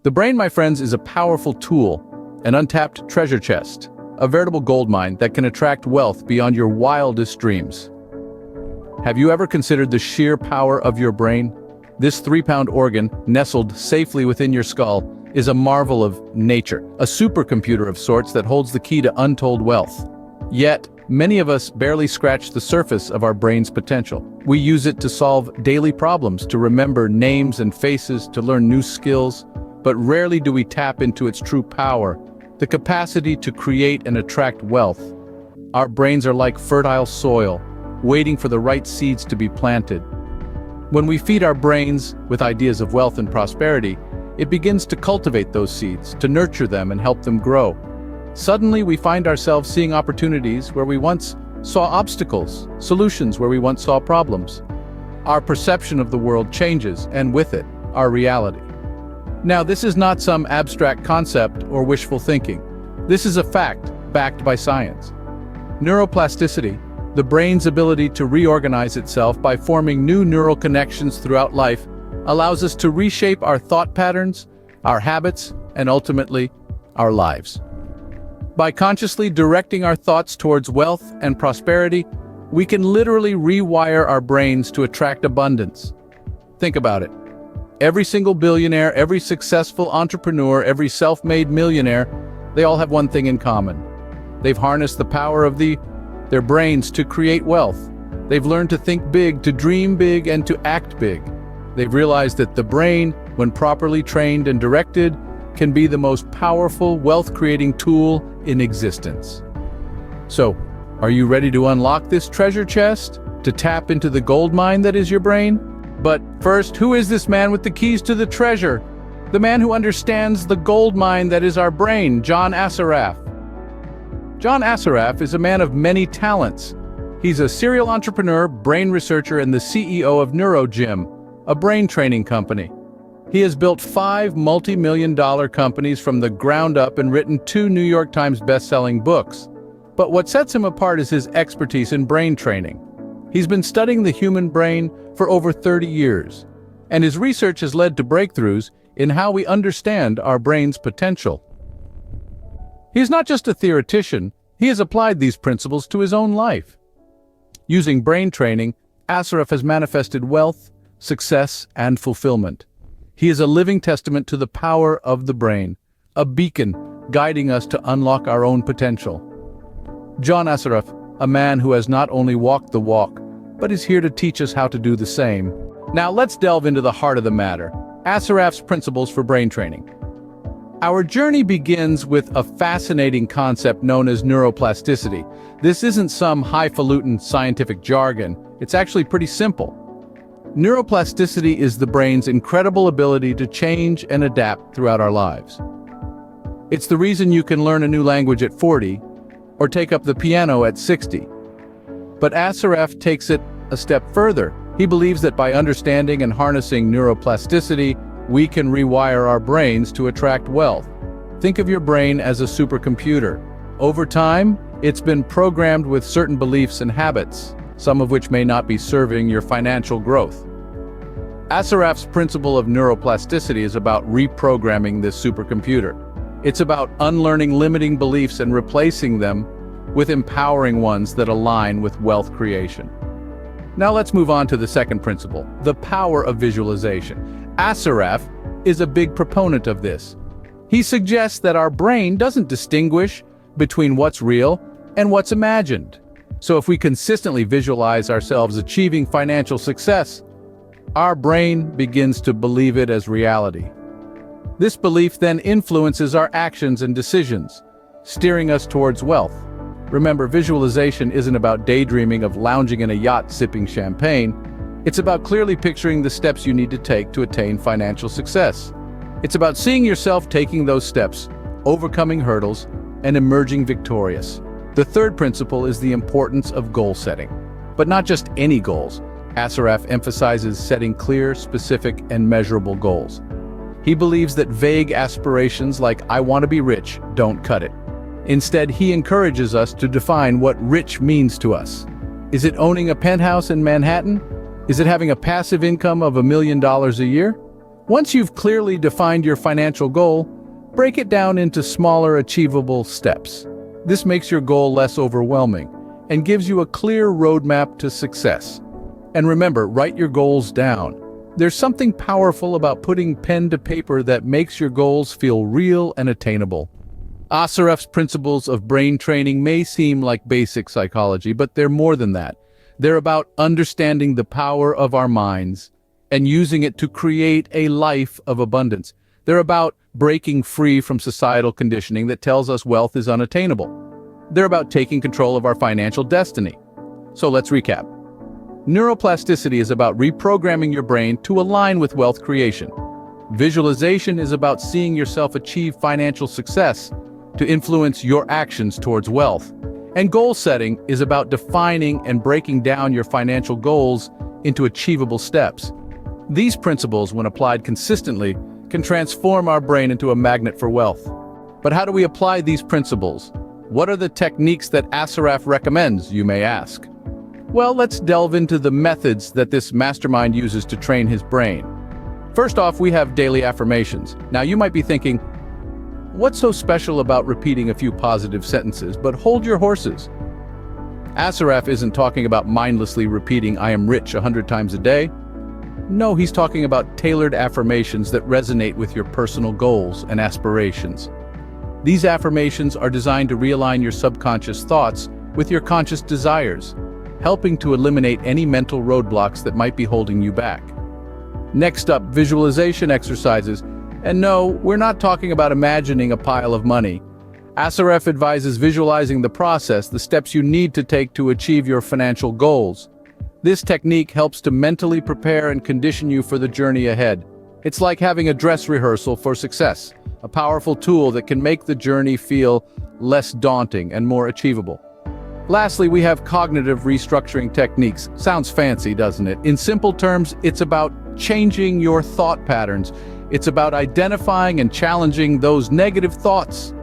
The brain, my friends, is a powerful tool, an untapped treasure chest, a veritable goldmine that can attract wealth beyond your wildest dreams. Have you ever considered the sheer power of your brain? This 3-pound organ, nestled safely within your skull, is a marvel of nature, a supercomputer of sorts that holds the key to untold wealth. Yet, many of us barely scratch the surface of our brain's potential. We use it to solve daily problems, to remember names and faces, to learn new skills, but rarely do we tap into its true power, the capacity to create and attract wealth. Our brains are like fertile soil, waiting for the right seeds to be planted. When we feed our brains with ideas of wealth and prosperity, it begins to cultivate those seeds, to nurture them and help them grow. Suddenly, we find ourselves seeing opportunities where we once saw obstacles, solutions where we once saw problems. Our perception of the world changes, and with it, our reality. Now, this is not some abstract concept or wishful thinking. This is a fact, backed by science. Neuroplasticity, the brain's ability to reorganize itself by forming new neural connections throughout life, allows us to reshape our thought patterns, our habits, and ultimately, our lives. By consciously directing our thoughts towards wealth and prosperity, we can literally rewire our brains to attract abundance. Think about it. Every single billionaire, every successful entrepreneur, every self-made millionaire, they all have one thing in common. They've harnessed the power of their brains to create wealth. They've learned to think big, to dream big, and to act big. They've realized that the brain, when properly trained and directed, can be the most powerful wealth-creating tool in existence. So, are you ready to unlock this treasure chest? To tap into the gold mine that is your brain? But first, who is this man with the keys to the treasure? The man who understands the gold mine that is our brain, John Assaraf. John Assaraf is a man of many talents. He's a serial entrepreneur, brain researcher, and the CEO of NeuroGym, a brain training company. He has built 5 multi-million-dollar companies from the ground up and written 2 New York Times best-selling books. But what sets him apart is his expertise in brain training. He's been studying the human brain for over 30 years, and his research has led to breakthroughs in how we understand our brain's potential. He's not just a theoretician, he has applied these principles to his own life. Using brain training, Assaraf has manifested wealth, success, and fulfillment. He is a living testament to the power of the brain, a beacon guiding us to unlock our own potential. John Assaraf, a man who has not only walked the walk, but is here to teach us how to do the same. Now let's delve into the heart of the matter, Assaraf's principles for brain training. Our journey begins with a fascinating concept known as neuroplasticity. This isn't some highfalutin scientific jargon, it's actually pretty simple. Neuroplasticity is the brain's incredible ability to change and adapt throughout our lives. It's the reason you can learn a new language at 40, or take up the piano at 60. But Assaraf takes it a step further. He believes that by understanding and harnessing neuroplasticity, we can rewire our brains to attract wealth. Think of your brain as a supercomputer. Over time, it's been programmed with certain beliefs and habits, some of which may not be serving your financial growth. Assaraf's principle of neuroplasticity is about reprogramming this supercomputer. It's about unlearning limiting beliefs and replacing them with empowering ones that align with wealth creation. Now let's move on to the second principle, the power of visualization. Assaraf is a big proponent of this. He suggests that our brain doesn't distinguish between what's real and what's imagined. So if we consistently visualize ourselves achieving financial success, our brain begins to believe it as reality. This belief then influences our actions and decisions, steering us towards wealth. Remember, visualization isn't about daydreaming of lounging in a yacht sipping champagne. It's about clearly picturing the steps you need to take to attain financial success. It's about seeing yourself taking those steps, overcoming hurdles, and emerging victorious. The third principle is the importance of goal setting. But not just any goals. Assaraf emphasizes setting clear, specific, and measurable goals. He believes that vague aspirations like "I want to be rich" don't cut it. Instead, he encourages us to define what rich means to us. Is it owning a penthouse in Manhattan? Is it having a passive income of $1 million a year? Once you've clearly defined your financial goal, break it down into smaller, achievable steps. This makes your goal less overwhelming and gives you a clear roadmap to success. And remember, write your goals down. There's something powerful about putting pen to paper that makes your goals feel real and attainable. Assaraf's principles of brain training may seem like basic psychology, but they're more than that. They're about understanding the power of our minds and using it to create a life of abundance. They're about breaking free from societal conditioning that tells us wealth is unattainable. They're about taking control of our financial destiny. So let's recap. Neuroplasticity is about reprogramming your brain to align with wealth creation. Visualization is about seeing yourself achieve financial success to influence your actions towards wealth. And goal setting is about defining and breaking down your financial goals into achievable steps. These principles, when applied consistently, can transform our brain into a magnet for wealth. But how do we apply these principles? What are the techniques that Assaraf recommends, you may ask? Well, let's delve into the methods that this mastermind uses to train his brain. First off, we have daily affirmations. Now, you might be thinking, what's so special about repeating a few positive sentences? But hold your horses. Assaraf isn't talking about mindlessly repeating "I am rich" 100 times a day. No, he's talking about tailored affirmations that resonate with your personal goals and aspirations. These affirmations are designed to realign your subconscious thoughts with your conscious desires, helping to eliminate any mental roadblocks that might be holding you back. Next up, visualization exercises. And no, we're not talking about imagining a pile of money. Assaraf advises visualizing the process, the steps you need to take to achieve your financial goals. This technique helps to mentally prepare and condition you for the journey ahead. It's like having a dress rehearsal for success, a powerful tool that can make the journey feel less daunting and more achievable. Lastly, we have cognitive restructuring techniques. Sounds fancy, doesn't it? In simple terms, it's about changing your thought patterns. It's about identifying and challenging those negative thoughts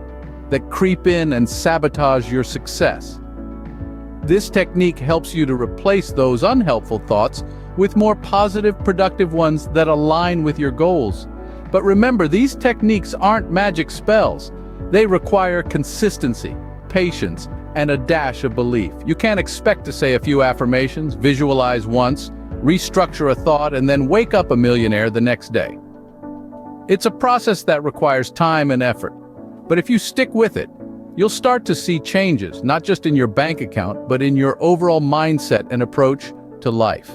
that creep in and sabotage your success. This technique helps you to replace those unhelpful thoughts with more positive, productive ones that align with your goals. But remember, these techniques aren't magic spells. They require consistency, patience, and a dash of belief. You can't expect to say a few affirmations, visualize once, restructure a thought, and then wake up a millionaire the next day. It's a process that requires time and effort. But if you stick with it, you'll start to see changes, not just in your bank account, but in your overall mindset and approach to life.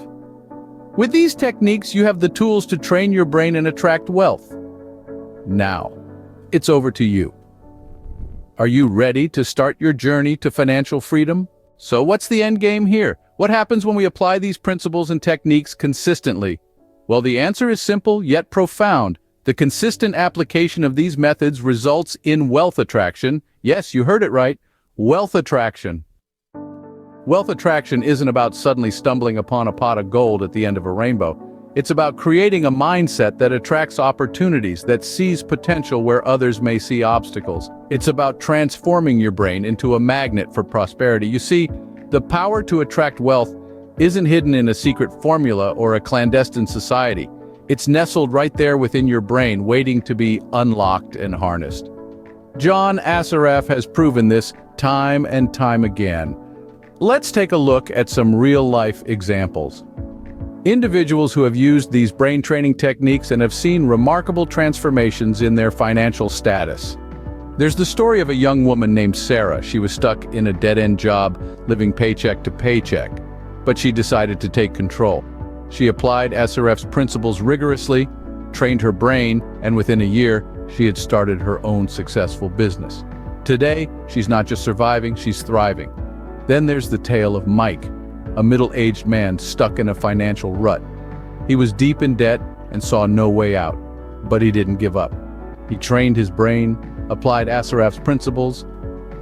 With these techniques, you have the tools to train your brain and attract wealth. Now, it's over to you. Are you ready to start your journey to financial freedom? So what's the end game here? What happens when we apply these principles and techniques consistently? Well, the answer is simple yet profound. The consistent application of these methods results in wealth attraction. Yes, you heard it right. Wealth attraction. Wealth attraction isn't about suddenly stumbling upon a pot of gold at the end of a rainbow. It's about creating a mindset that attracts opportunities, that sees potential where others may see obstacles. It's about transforming your brain into a magnet for prosperity. You see, the power to attract wealth isn't hidden in a secret formula or a clandestine society. It's nestled right there within your brain, waiting to be unlocked and harnessed. John Assaraf has proven this time and time again. Let's take a look at some real-life examples. Individuals who have used these brain training techniques and have seen remarkable transformations in their financial status. There's the story of a young woman named Sarah. She was stuck in a dead-end job, living paycheck to paycheck, but she decided to take control. She applied Assaraf's principles rigorously, trained her brain, and within a year, she had started her own successful business. Today, she's not just surviving, she's thriving. Then there's the tale of Mike, a middle-aged man stuck in a financial rut. He was deep in debt and saw no way out, but he didn't give up. He trained his brain, applied Assaraf's principles,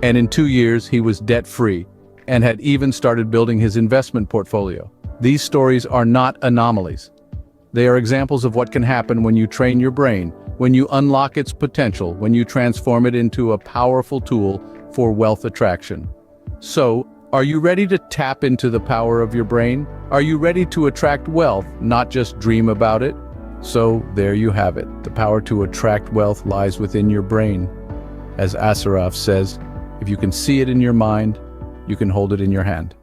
and in 2 years, he was debt-free and had even started building his investment portfolio. These stories are not anomalies. They are examples of what can happen when you train your brain, when you unlock its potential, when you transform it into a powerful tool for wealth attraction. So, are you ready to tap into the power of your brain? Are you ready to attract wealth, not just dream about it? So, there you have it. The power to attract wealth lies within your brain. As Assaraf says, if you can see it in your mind, you can hold it in your hand.